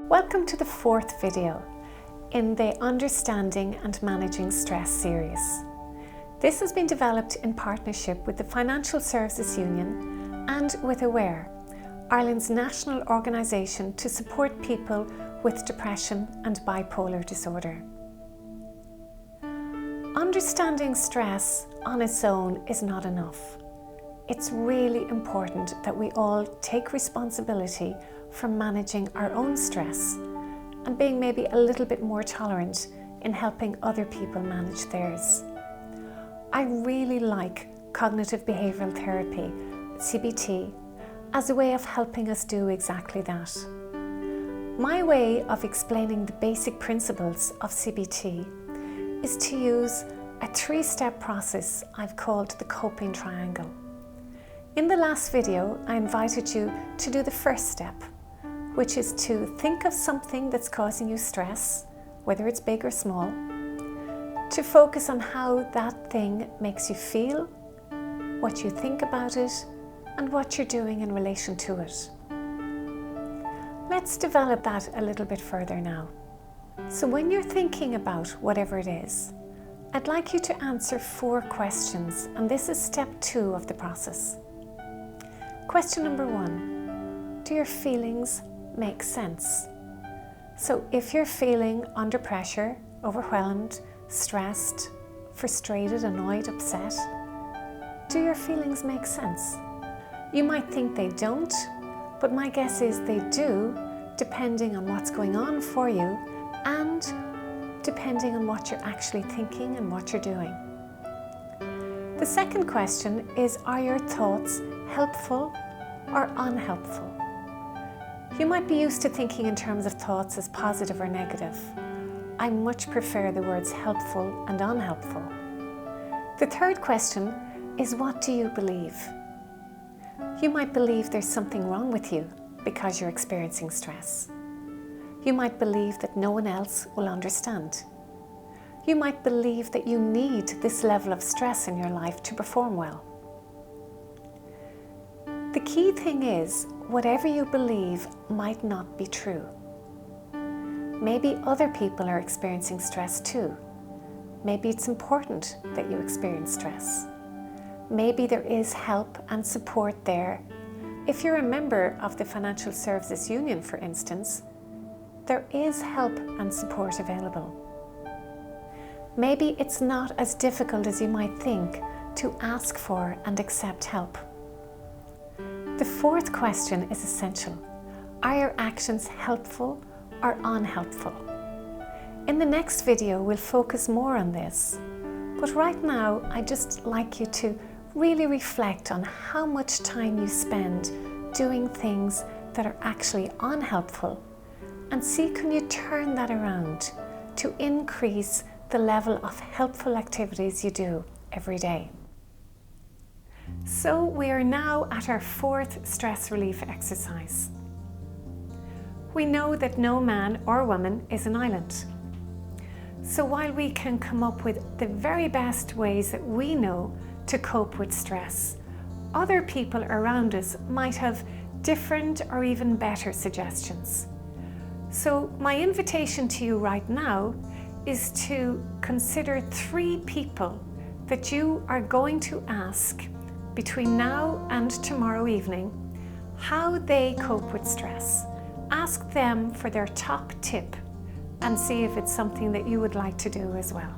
Welcome to the fourth video in the Understanding and Managing Stress series. This has been developed in partnership with the Financial Services Union and with AWARE, Ireland's national organisation to support people with depression and bipolar disorder. Understanding stress on its own is not enough. It's really important that we all take responsibility for managing our own stress and being maybe a little bit more tolerant in helping other people manage theirs. I really like cognitive behavioural therapy, CBT, as a way of helping us do exactly that. My way of explaining the basic principles of CBT is to use a three-step process I've called the coping triangle. In the last video, I invited you to do the first step, which is to think of something that's causing you stress, whether it's big or small, to focus on how that thing makes you feel, what you think about it, and what you're doing in relation to it. Let's develop that a little bit further now. So when you're thinking about whatever it is, I'd like you to answer 4 questions, and this is step 2 of the process. Question number 1, do your feelings make sense? So if you're feeling under pressure, overwhelmed, stressed, frustrated, annoyed, upset, do your feelings make sense? You might think they don't, but my guess is they do, depending on what's going on for you and depending on what you're actually thinking and what you're doing. The second question is, are your thoughts helpful or unhelpful? You might be used to thinking in terms of thoughts as positive or negative. I much prefer the words helpful and unhelpful. The third question is, what do you believe? You might believe there's something wrong with you because you're experiencing stress. You might believe that no one else will understand. You might believe that you need this level of stress in your life to perform well. The key thing is, whatever you believe might not be true. Maybe other people are experiencing stress too. Maybe it's important that you experience stress. Maybe there is help and support there. If you're a member of the Financial Services Union, for instance, there is help and support available. Maybe it's not as difficult as you might think to ask for and accept help. The fourth question is essential. Are your actions helpful or unhelpful? In the next video, we'll focus more on this. But right now, I'd just like you to really reflect on how much time you spend doing things that are actually unhelpful and see, can you turn that around to increase the level of helpful activities you do every day. So we are now at our 4th stress relief exercise. We know that no man or woman is an island. So while we can come up with the very best ways that we know to cope with stress, other people around us might have different or even better suggestions. So my invitation to you right now is to consider 3 people that you are going to ask between now and tomorrow evening how they cope with stress. Ask them for their top tip and see if it's something that you would like to do as well.